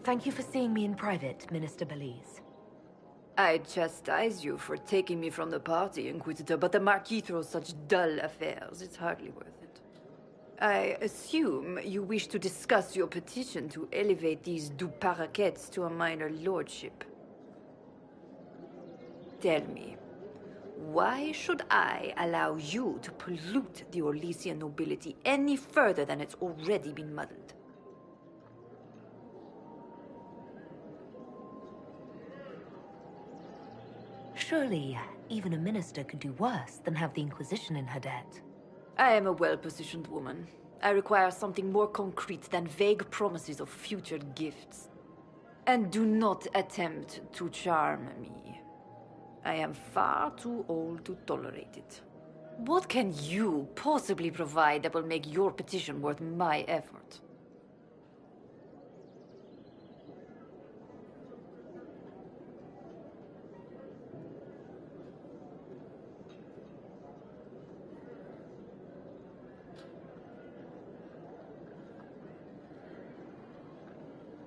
Thank you for seeing me in private, Minister Belize. I chastise you for taking me from the party, Inquisitor, but the Marquis throws such dull affairs, it's hardly worth it. I assume you wish to discuss your petition to elevate these du Paraquets to a minor lordship. Tell me, why should I allow you to pollute the Orlesian nobility any further than it's already been muddled? Surely, even a minister could do worse than have the Inquisition in her debt. I am a well-positioned woman. I require something more concrete than vague promises of future gifts. And do not attempt to charm me. I am far too old to tolerate it. What can you possibly provide that will make your petition worth my effort?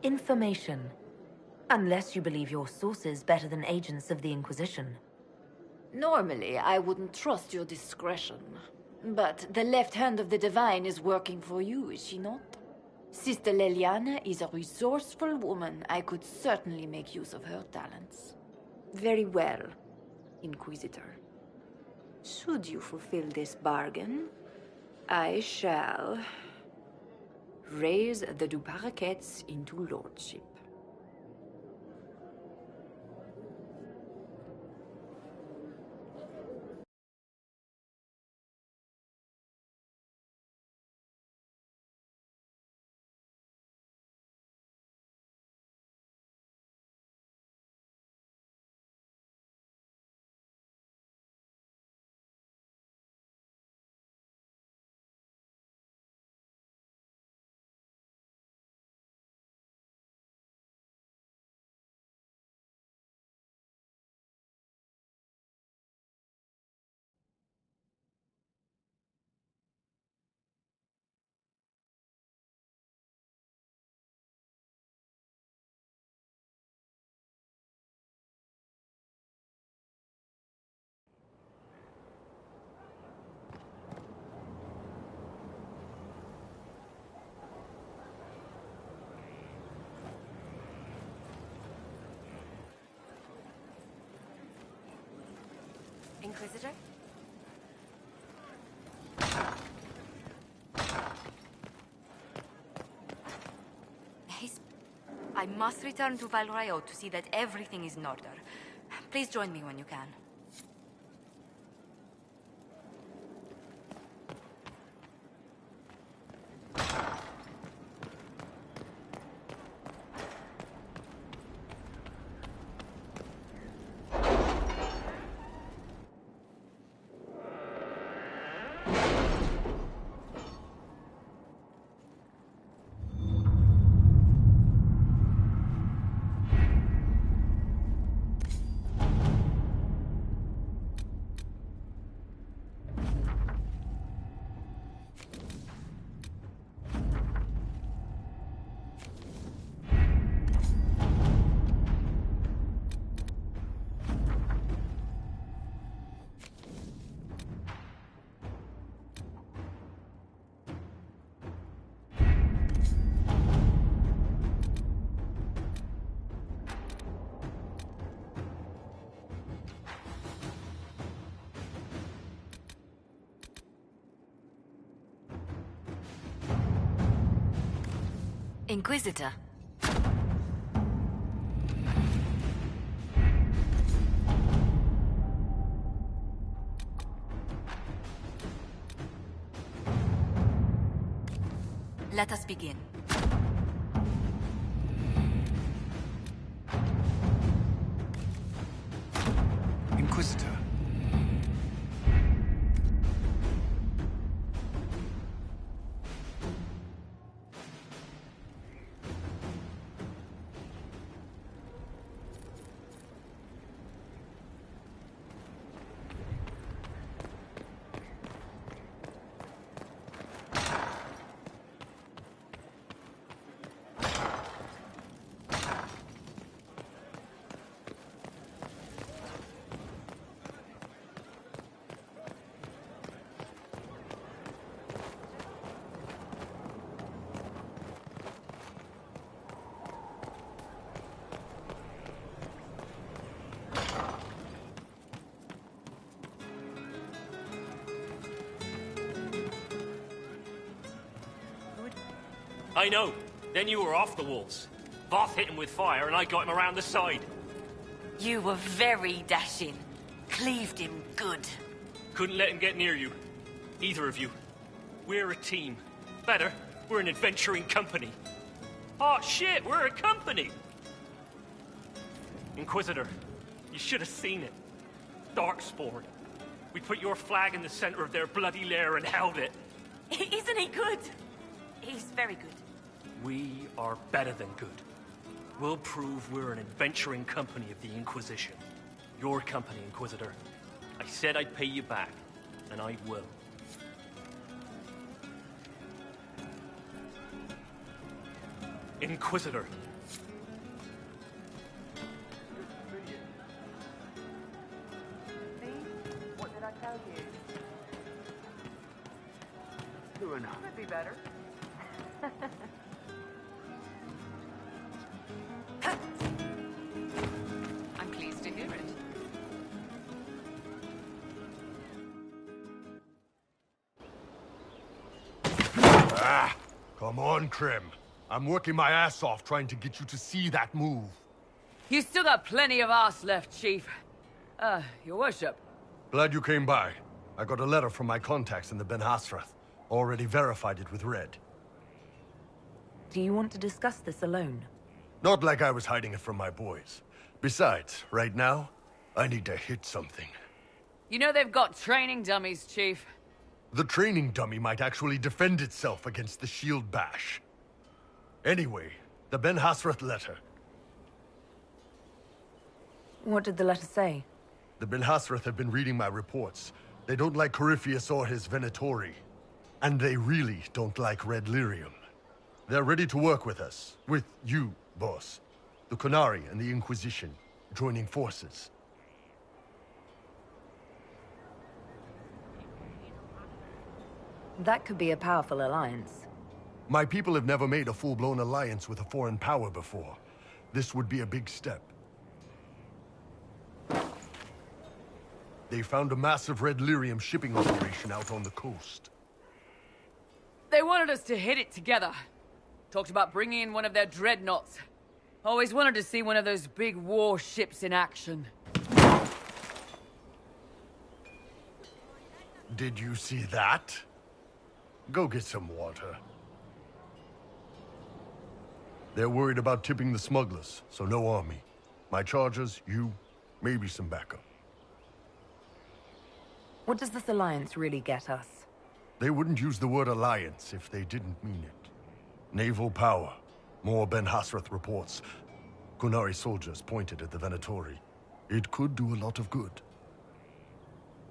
Information. Unless you believe your sources better than agents of the Inquisition. Normally, I wouldn't trust your discretion. But the left hand of the Divine is working for you, is she not? Sister Leliana is a resourceful woman. I could certainly make use of her talents. Very well, Inquisitor. Should you fulfill this bargain, I shall raise the du Paraquets into lordship. Inquisitor? I must return to Valrayo to see that everything is in order. Please join me when you can. Inquisitor. Let us begin. Inquisitor. I know. Then you were off the walls. Voth hit him with fire, and I got him around the side. You were very dashing. Cleaved him good. Couldn't let him get near you. Either of you. We're a team. Better, we're an adventuring company. Oh shit, we're a company! Inquisitor, you should have seen it. Darkspawn. We put your flag in the center of their bloody lair and held it. Isn't he good? He's very good. We are better than good. We'll prove we're an adventuring company of the Inquisition. Your company, Inquisitor. I said I'd pay you back, and I will. Inquisitor. See? What did I tell you? True enough. Could be better. I'm pleased to hear it. Ah, come on, Krim. I'm working my ass off trying to get you to see that move. You still got plenty of arse left, Chief. Your worship. Glad you came by. I got a letter from my contacts in the Ben Hasrath. Already verified it with Red. Do you want to discuss this alone? Not like I was hiding it from my boys. Besides, right now, I need to hit something. You know they've got training dummies, Chief. The training dummy might actually defend itself against the shield bash. Anyway, the Ben Hasrath letter. What did the letter say? The Ben Hasrath have been reading my reports. They don't like Corypheus or his Venatori. And they really don't like Red Lyrium. They're ready to work with us. With you, boss. The Qunari and the Inquisition, joining forces. That could be a powerful alliance. My people have never made a full-blown alliance with a foreign power before. This would be a big step. They found a massive Red Lyrium shipping operation out on the coast. They wanted us to hit it together. Talked about bringing in one of their dreadnoughts. Always wanted to see one of those big warships in action. Did you see that? Go get some water. They're worried about tipping the smugglers, so no army. My chargers, you, maybe some backup. What does this alliance really get us? They wouldn't use the word alliance if they didn't mean it. Naval power. More Ben Hasrath reports. Qunari soldiers pointed at the Venatori. It could do a lot of good.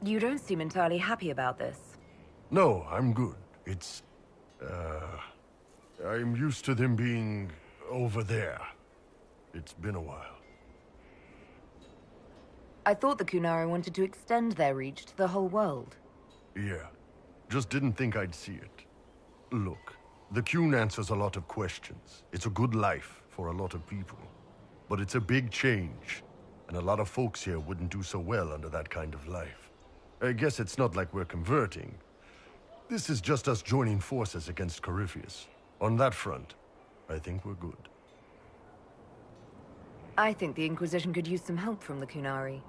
You don't seem entirely happy about this. No, I'm good. It's... I'm used to them being over there. It's been a while. I thought the Qunari wanted to extend their reach to the whole world. Yeah. Just didn't think I'd see it. Look, the Qun answers a lot of questions. It's a good life for a lot of people. But it's a big change, and a lot of folks here wouldn't do so well under that kind of life. I guess it's not like we're converting. This is just us joining forces against Corypheus. On that front, I think we're good. I think the Inquisition could use some help from the Qunari.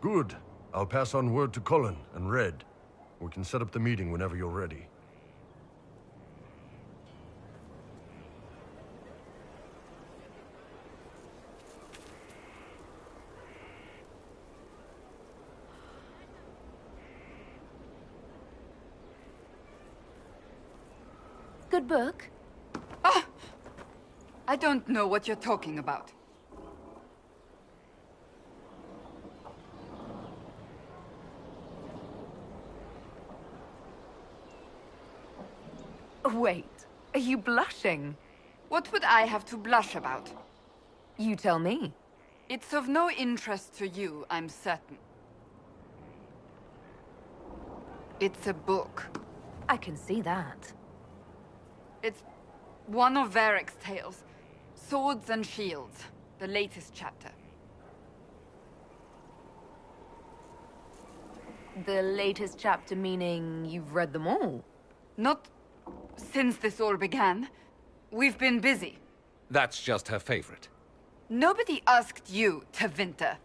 Good. I'll pass on word to Cullen and Red. We can set up the meeting whenever you're ready. Good book. I don't know what you're talking about. Wait, are you blushing? What would I have to blush about? You tell me. It's of no interest to you, I'm certain. It's a book. I can see that. It's one of Varric's tales. Swords and Shields, the latest chapter. The latest chapter meaning you've read them all? Not since this all began. We've been busy. That's just her favorite. Nobody asked you, Tevinter.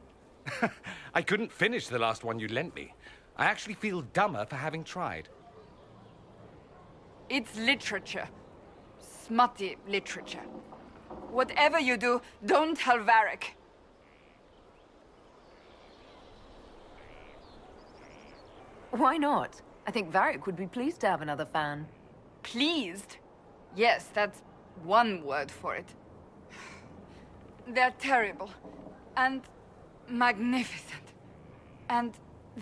I couldn't finish the last one you lent me. I actually feel dumber for having tried. It's literature. Smutty literature. Whatever you do, don't tell Varric. Why not? I think Varric would be pleased to have another fan. Pleased? Yes, that's one word for it. They're terrible. And magnificent. And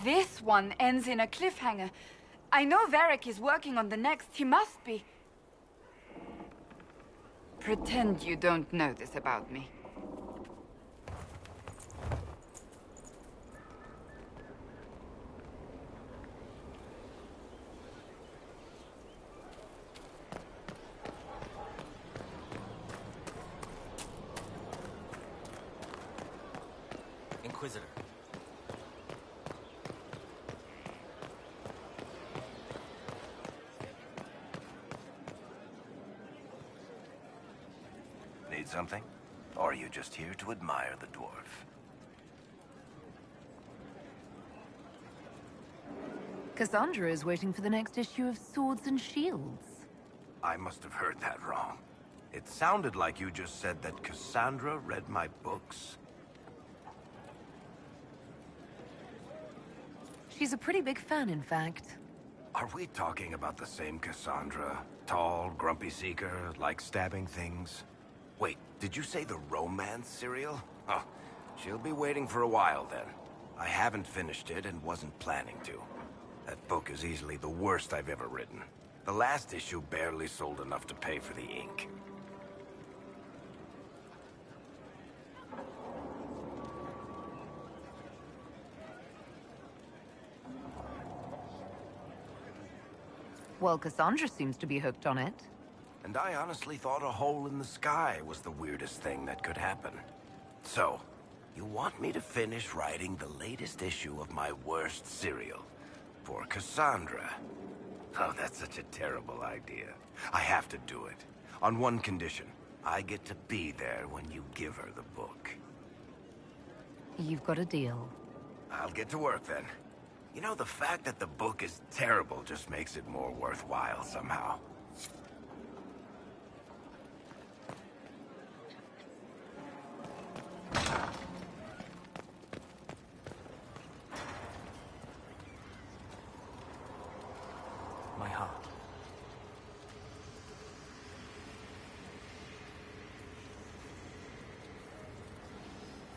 this one ends in a cliffhanger. I know Varric is working on the next. He must be. Pretend you don't know this about me. Inquisitor. Need something? Or are you just here to admire the dwarf? Cassandra is waiting for the next issue of Swords and Shields. I must have heard that wrong. It sounded like you just said that Cassandra read my books. She's a pretty big fan, in fact. Are we talking about the same Cassandra? Tall, grumpy seeker, like stabbing things? Wait, did you say the romance serial? Oh, she'll be waiting for a while then. I haven't finished it and wasn't planning to. That book is easily the worst I've ever written. The last issue barely sold enough to pay for the ink. Well, Cassandra seems to be hooked on it. And I honestly thought a hole in the sky was the weirdest thing that could happen. So, you want me to finish writing the latest issue of my worst serial for Cassandra? Oh, that's such a terrible idea. I have to do it. On one condition. I get to be there when you give her the book. You've got a deal. I'll get to work then. You know, the fact that the book is terrible just makes it more worthwhile somehow. My heart.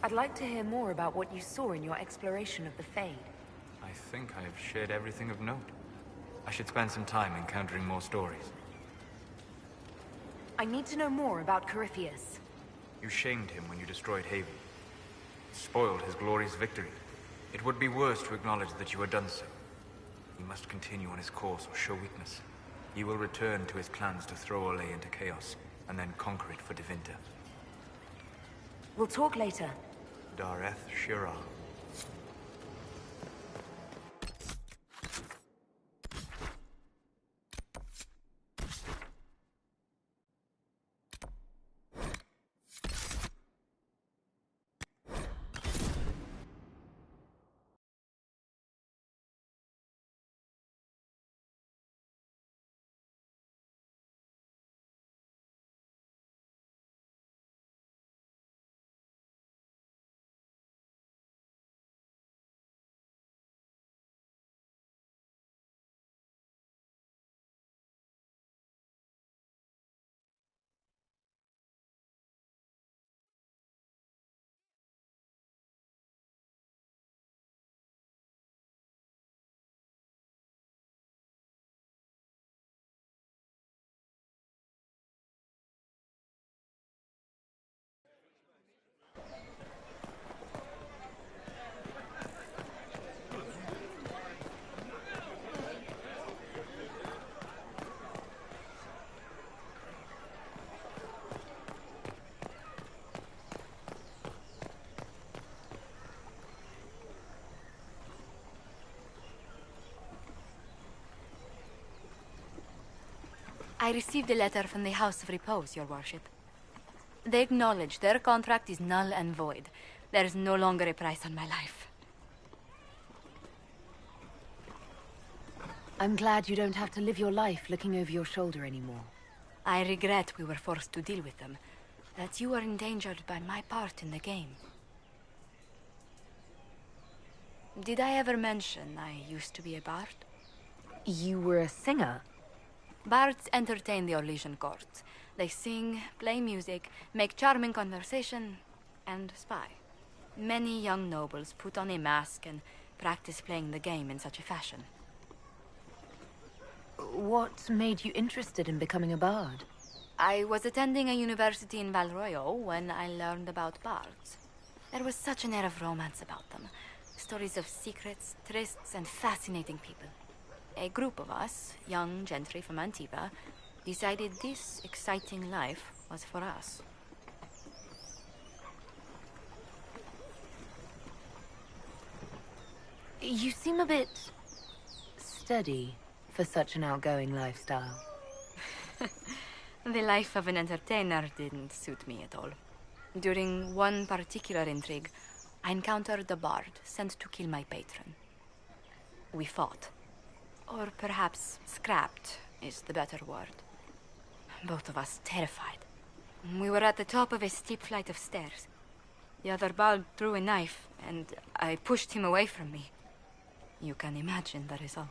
I'd like to hear more about what you saw in your exploration of the Fade. I think I have shared everything of note. I should spend some time encountering more stories. I need to know more about Corypheus. You shamed him when you destroyed Haven. Spoiled his glorious victory. It would be worse to acknowledge that you had done so. He must continue on his course or show weakness. He will return to his clans to throw Olay into chaos, and then conquer it for Tevinter. We'll talk later. Dareth Shira. I received a letter from the House of Repose, Your Worship. They acknowledge their contract is null and void. There is no longer a price on my life. I'm glad you don't have to live your life looking over your shoulder anymore. I regret we were forced to deal with them, that you were endangered by my part in the game. Did I ever mention I used to be a bard? You were a singer? Bards entertain the Orlesian court. They sing, play music, make charming conversation, and spy. Many young nobles put on a mask and practice playing the game in such a fashion. What made you interested in becoming a bard? I was attending a university in Valroyo when I learned about bards. There was such an air of romance about them. Stories of secrets, trysts, and fascinating people. A group of us, young gentry from Antiva, decided this exciting life was for us. You seem a bit steady for such an outgoing lifestyle. The life of an entertainer didn't suit me at all. During one particular intrigue, I encountered a bard sent to kill my patron. We fought. Or perhaps scrapped is the better word. Both of us terrified. We were at the top of a steep flight of stairs. The other bard threw a knife, and I pushed him away from me. You can imagine the result.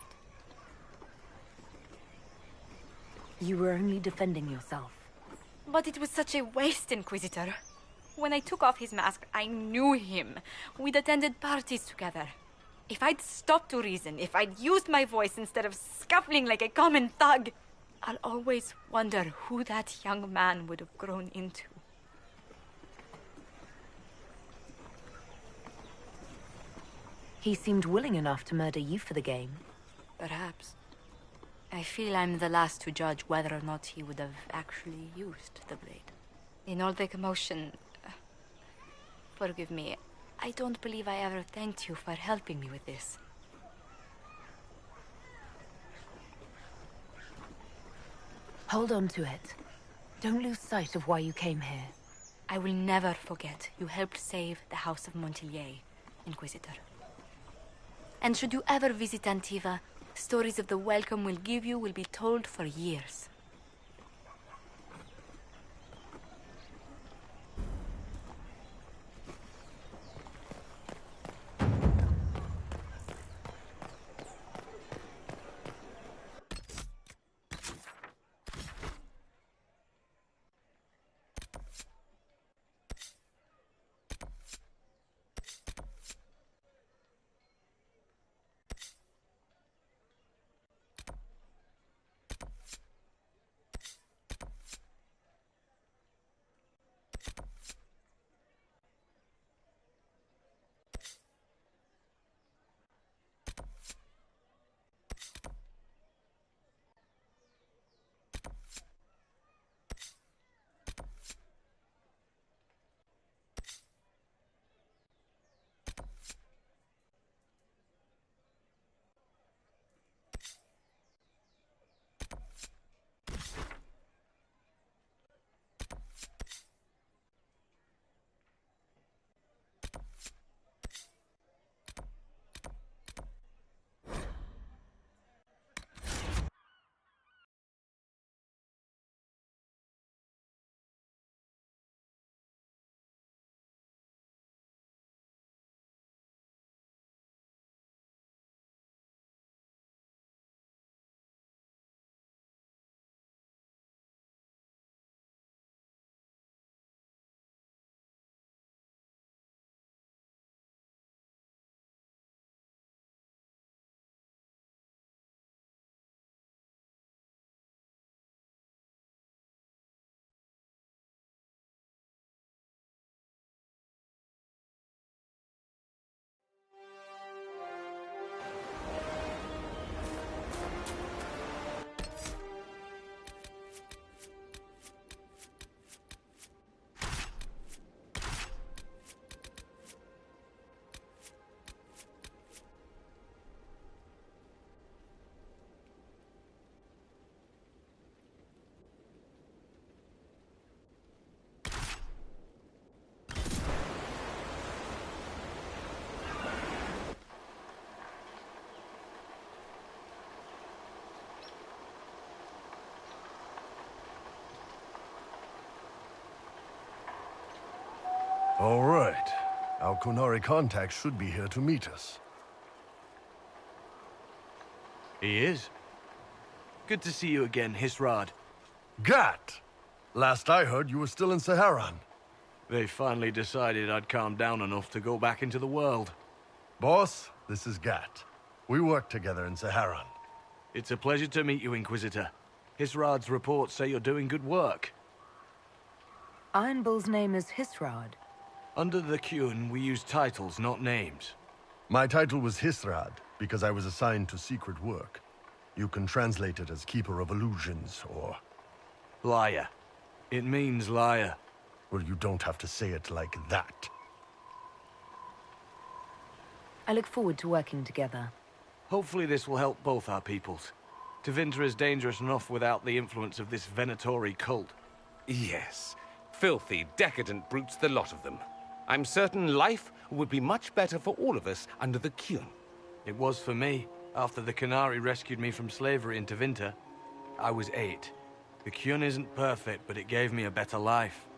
You were only defending yourself. But it was such a waste, Inquisitor. When I took off his mask, I knew him. We'd attended parties together. If I'd stopped to reason, if I'd used my voice instead of scuffling like a common thug, I'll always wonder who that young man would have grown into. He seemed willing enough to murder you for the game. Perhaps. I feel I'm the last to judge whether or not he would have actually used the blade. In all the commotion... Forgive me, I don't believe I ever thanked you for helping me with this. Hold on to it. Don't lose sight of why you came here. I will never forget you helped save the House of Montilyet, Inquisitor. And should you ever visit Antiva, stories of the welcome we'll give you will be told for years. All right. Our Kunari contact should be here to meet us. He is. Good to see you again, Hisrad. Gat! Last I heard, you were still in Saharan. They finally decided I'd calmed down enough to go back into the world. Boss, this is Gat. We work together in Saharan. It's a pleasure to meet you, Inquisitor. Hisrad's reports say you're doing good work. Iron Bull's name is Hisrad. Under the Qun, we use titles, not names. My title was Hisrad, because I was assigned to secret work. You can translate it as Keeper of Illusions, or... Liar. It means liar. Well, you don't have to say it like that. I look forward to working together. Hopefully this will help both our peoples. Tevinter is dangerous enough without the influence of this Venatori cult. Yes. Filthy, decadent brutes, the lot of them. I'm certain life would be much better for all of us under the Qun. It was for me. After the Qunari rescued me from slavery in Tevinter, I was 8. The Qun isn't perfect, but it gave me a better life.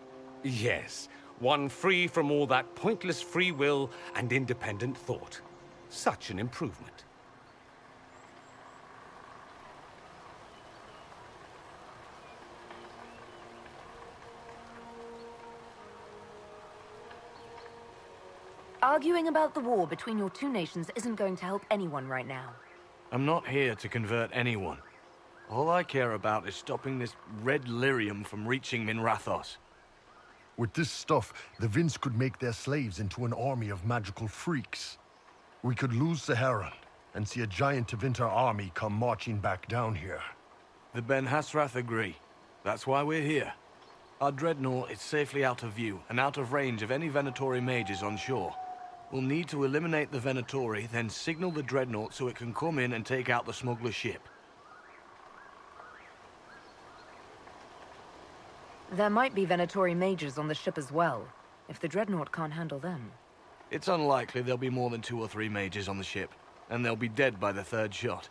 Yes, one free from all that pointless free will and independent thought. Such an improvement. Arguing about the war between your two nations isn't going to help anyone right now. I'm not here to convert anyone. All I care about is stopping this red lyrium from reaching Minrathos. With this stuff, the Vince could make their slaves into an army of magical freaks. We could lose Saharan and see a giant Tevinter army come marching back down here. The Ben Hasrath agree. That's why we're here. Our dreadnought is safely out of view and out of range of any Venatori mages on shore. We'll need to eliminate the Venatori, then signal the dreadnought so it can come in and take out the smuggler ship. There might be Venatori mages on the ship as well, if the dreadnought can't handle them. It's unlikely there'll be more than 2 or 3 mages on the ship, and they'll be dead by the 3rd shot.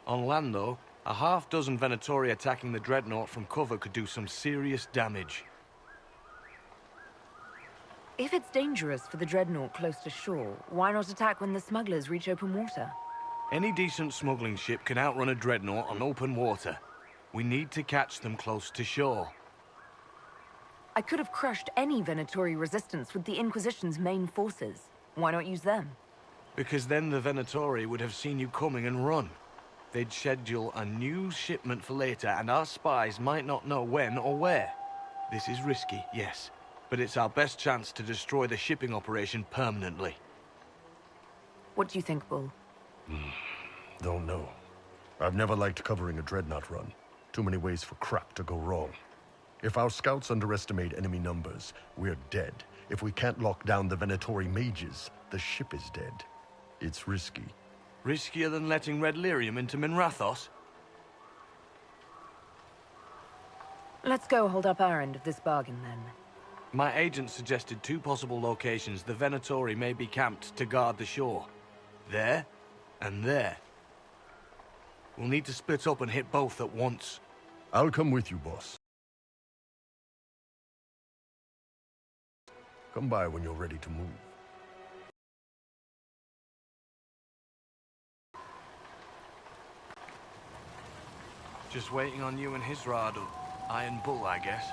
On land, though, a half-dozen Venatori attacking the dreadnought from cover could do some serious damage. If it's dangerous for the dreadnought close to shore, why not attack when the smugglers reach open water? Any decent smuggling ship can outrun a dreadnought on open water. We need to catch them close to shore. I could have crushed any Venatori resistance with the Inquisition's main forces. Why not use them? Because then the Venatori would have seen you coming and run. They'd schedule a new shipment for later, and our spies might not know when or where. This is risky, yes, but it's our best chance to destroy the shipping operation permanently. What do you think, Bull? Don't know. I've never liked covering a dreadnought run. Too many ways for crap to go wrong. If our scouts underestimate enemy numbers, we're dead. If we can't lock down the Venatori mages, the ship is dead. It's risky. Riskier than letting Red Lyrium into Minrathos? Let's go hold up our end of this bargain, then. My agent suggested 2 possible locations the Venatori may be camped to guard the shore. There, and there. We'll need to split up and hit both at once. I'll come with you, boss. Come by when you're ready to move. Just waiting on you and Hisrad, or Iron Bull, I guess.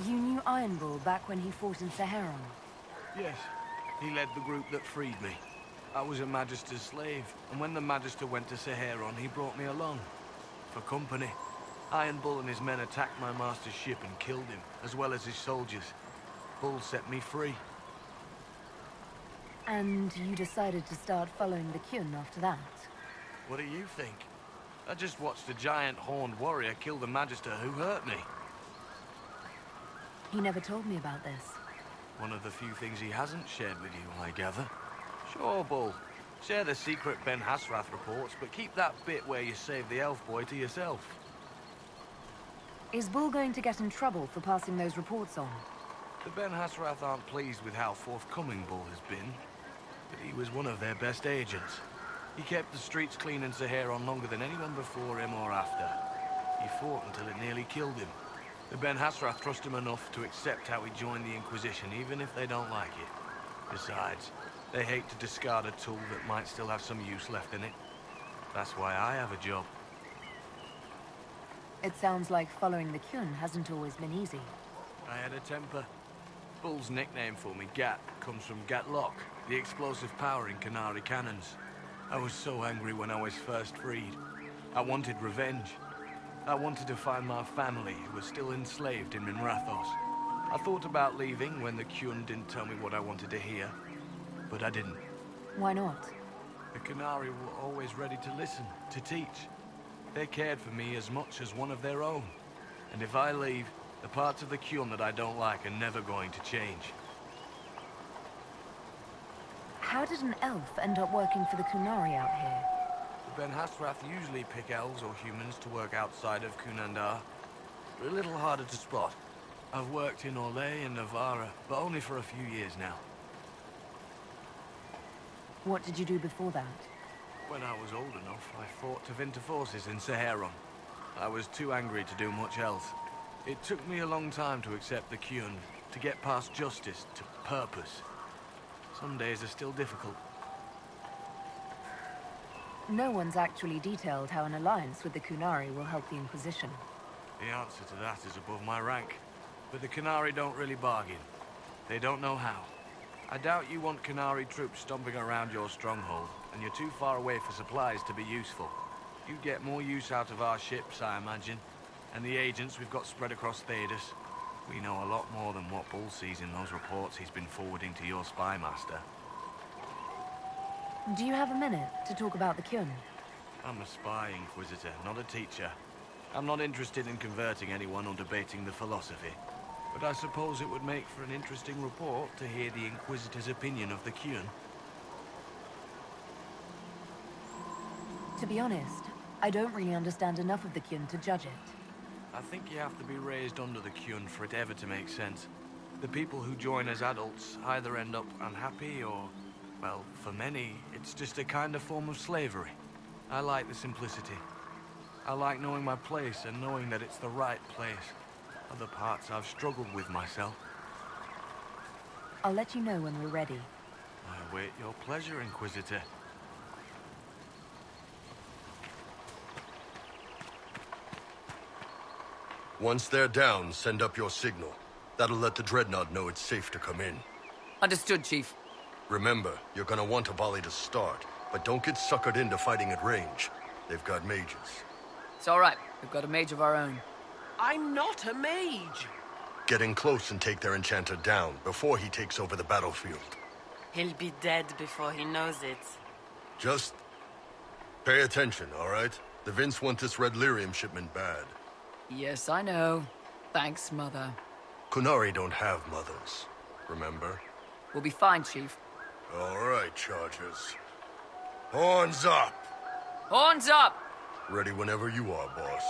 You knew Iron Bull back when he fought in Saharan? Yes. He led the group that freed me. I was a Magister's slave, and when the Magister went to Saharan, he brought me along. For company. Iron Bull and his men attacked my master's ship and killed him, as well as his soldiers. Bull set me free. And you decided to start following the Qun after that? What do you think? I just watched a giant horned warrior kill the Magister who hurt me. He never told me about this. One of the few things he hasn't shared with you, I gather. Sure, Bull. Share the secret Ben Hasrath reports, but keep that bit where you save the elf boy to yourself. Is Bull going to get in trouble for passing those reports on? The Ben Hasrath aren't pleased with how forthcoming Bull has been, but he was one of their best agents. He kept the streets clean in Saharan longer than anyone before him or after. He fought until it nearly killed him. The Ben Hasrath trust him enough to accept how he joined the Inquisition, even if they don't like it. Besides, they hate to discard a tool that might still have some use left in it. That's why I have a job. It sounds like following the Kyun hasn't always been easy. I had a temper. Bull's nickname for me, Gat, comes from Gatlock, the explosive power in Canary cannons. I was so angry when I was first freed. I wanted revenge. I wanted to find my family, who were still enslaved in Minrathos. I thought about leaving when the Kyun didn't tell me what I wanted to hear, but I didn't. Why not? The Canary were always ready to listen, to teach. They cared for me as much as one of their own. And if I leave, the parts of the Kyun that I don't like are never going to change. How did an elf end up working for the Kunari out here? The Ben Hasrath usually pick elves or humans to work outside of Kunandar. They're a little harder to spot. I've worked in Orlais and Navarra, but only for a few years now. What did you do before that? When I was old enough, I fought Tevinter forces in Saharon. I was too angry to do much else. It took me a long time to accept the Kyun, to get past justice to purpose. Some days are still difficult. No one's actually detailed how an alliance with the Kunari will help the Inquisition. The answer to that is above my rank. But the Canary don't really bargain. They don't know how. I doubt you want Canary troops stomping around your stronghold, and you're too far away for supplies to be useful. You'd get more use out of our ships, I imagine, and the agents we've got spread across Thedas. We know a lot more than what Bull sees in those reports he's been forwarding to your spy master. Do you have a minute to talk about the Kyun? I'm a spy, Inquisitor, not a teacher. I'm not interested in converting anyone or debating the philosophy. But I suppose it would make for an interesting report to hear the Inquisitor's opinion of the Kyun. To be honest, I don't really understand enough of the Kyun to judge it. I think you have to be raised under the Kyun for it ever to make sense. The people who join as adults either end up unhappy or, well, for many, it's just a kind of form of slavery. I like the simplicity. I like knowing my place and knowing that it's the right place. Other parts I've struggled with myself. I'll let you know when we're ready. I await your pleasure, Inquisitor. Once they're down, send up your signal. That'll let the Dreadnought know it's safe to come in. Understood, Chief. Remember, you're gonna want a volley to start, but don't get suckered into fighting at range. They've got mages. It's all right. We've got a mage of our own. I'm not a mage! Get in close and take their enchanter down before he takes over the battlefield. He'll be dead before he knows it. Just pay attention, all right? The Vince want this red lyrium shipment bad. Yes, I know. Thanks, Mother. Kunari don't have mothers, remember? We'll be fine, Chief. All right, Chargers. Horns up! Horns up! Ready whenever you are, boss.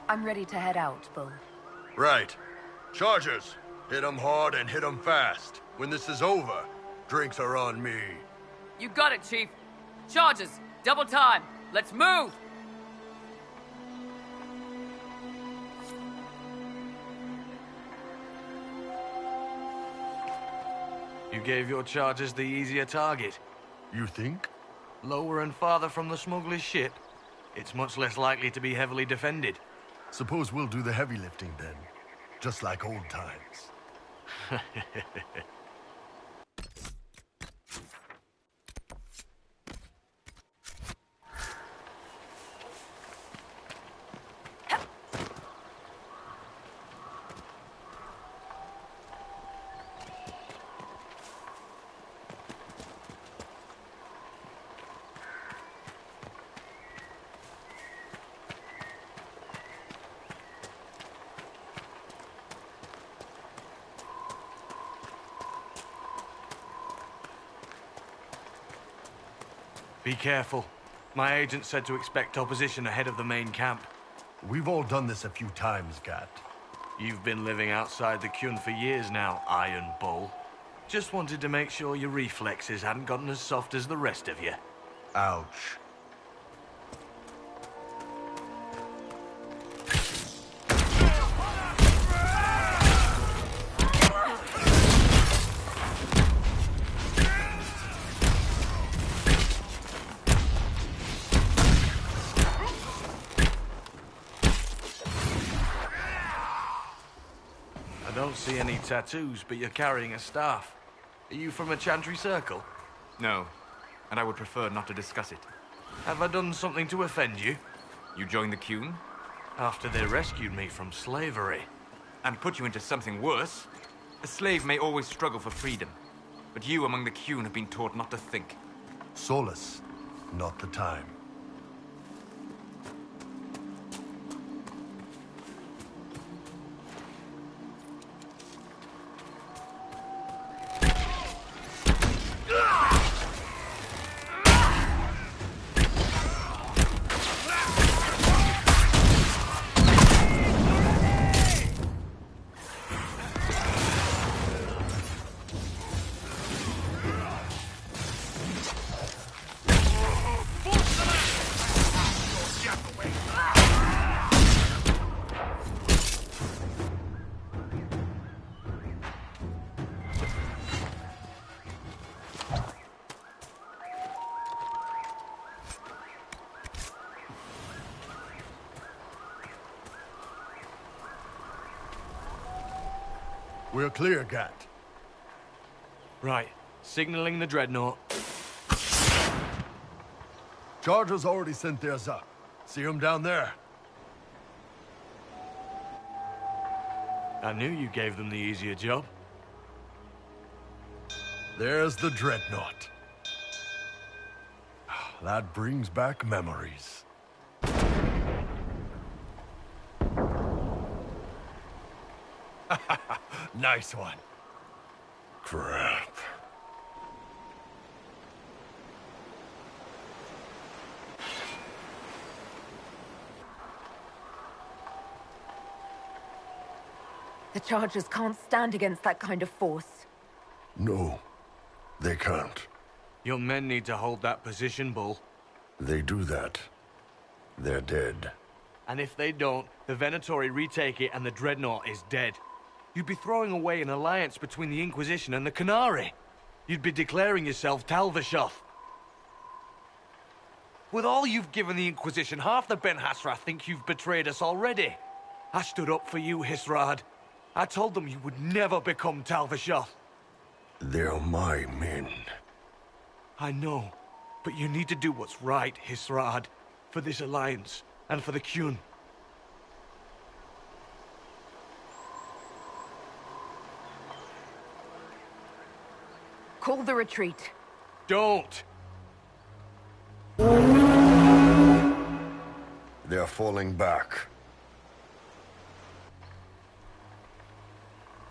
I'm ready to head out, Bull. Right. Chargers, hit 'em hard and hit 'em fast. When this is over, drinks are on me. You got it, Chief. Charges, double time. Let's move! You gave your chargers the easier target. You think? Lower and farther from the smuggler's ship, it's much less likely to be heavily defended. Suppose we'll do the heavy lifting then. Just like old times. Be careful. My agent said to expect opposition ahead of the main camp. We've all done this a few times, Gat. You've been living outside the Kyun for years now, Iron Bull. Just wanted to make sure your reflexes hadn't gotten as soft as the rest of you. Ouch. don't see any tattoos, but you're carrying a staff. Are you from a Chantry Circle? No, and I would prefer not to discuss it. Have I done something to offend you? You joined the Qun? After they rescued me from slavery. And put you into something worse? A slave may always struggle for freedom, but you among the Qun have been taught not to think. Solace, not the time. We're clear, Gat. Right. Signaling the Dreadnought. Chargers already sent theirs up. See them down there? I knew you gave them the easier job. There's the Dreadnought. That brings back memories. Nice one. Crap. The Chargers can't stand against that kind of force. No, they can't. Your men need to hold that position, Bull. They do that. They're dead. And if they don't, the Venatori retake it and the Dreadnought is dead. You'd be throwing away an alliance between the Inquisition and the Canary. You'd be declaring yourself Talvashoth. With all you've given the Inquisition, half the Ben Hassra think you've betrayed us already. I stood up for you, Hisrad. I told them you would never become Talvashoth. They're my men. I know, but you need to do what's right, Hisrad, for this alliance and for the Qun. Call the retreat. Don't! They're falling back.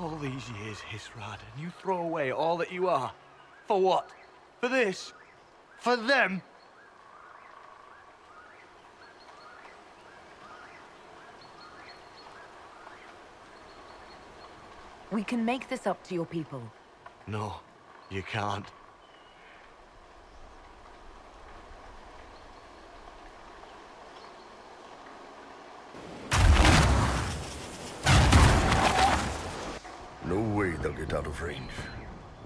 All these years, Hisrad, and you throw away all that you are. For what? For this? For them? We can make this up to your people. No, you can't. No way they'll get out of range.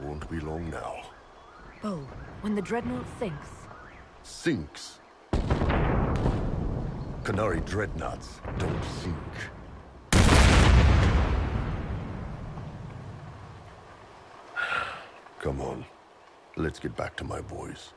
Won't be long now. Bull, when the Dreadnought sinks... Sinks? Canary Dreadnoughts don't sink. Come on. Let's get back to my boys.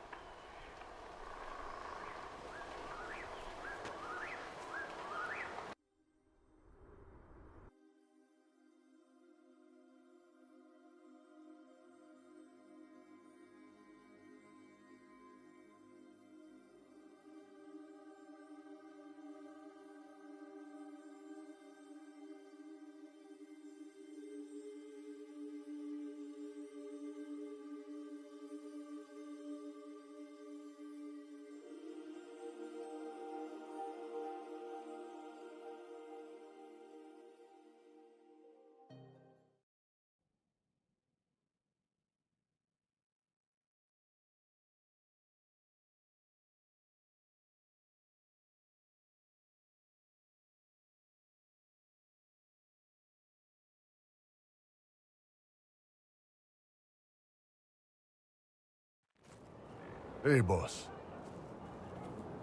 Hey, boss.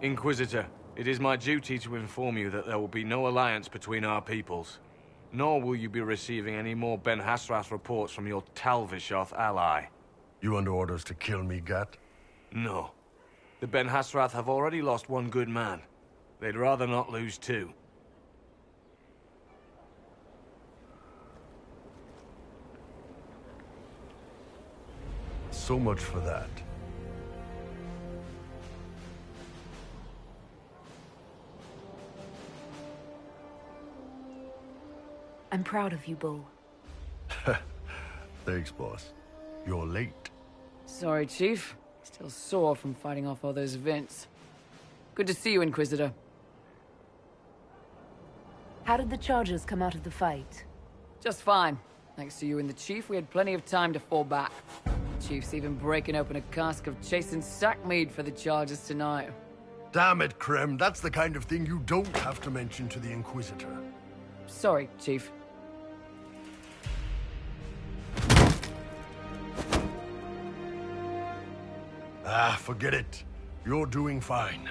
Inquisitor, it is my duty to inform you that there will be no alliance between our peoples. Nor will you be receiving any more Ben Hasrath reports from your Talvishoth ally. You under orders to kill me, Gat? No. The Ben Hasrath have already lost one good man. They'd rather not lose two. So much for that. I'm proud of you, Bull. Thanks, boss. You're late. Sorry, Chief. Still sore from fighting off all those vents. Good to see you, Inquisitor. How did the Chargers come out of the fight? Just fine. Thanks to you and the Chief, we had plenty of time to fall back. The Chief's even breaking open a cask of chastened sack mead for the Chargers tonight. Damn it, Krem. That's the kind of thing you don't have to mention to the Inquisitor. Sorry, Chief. Ah, forget it. You're doing fine.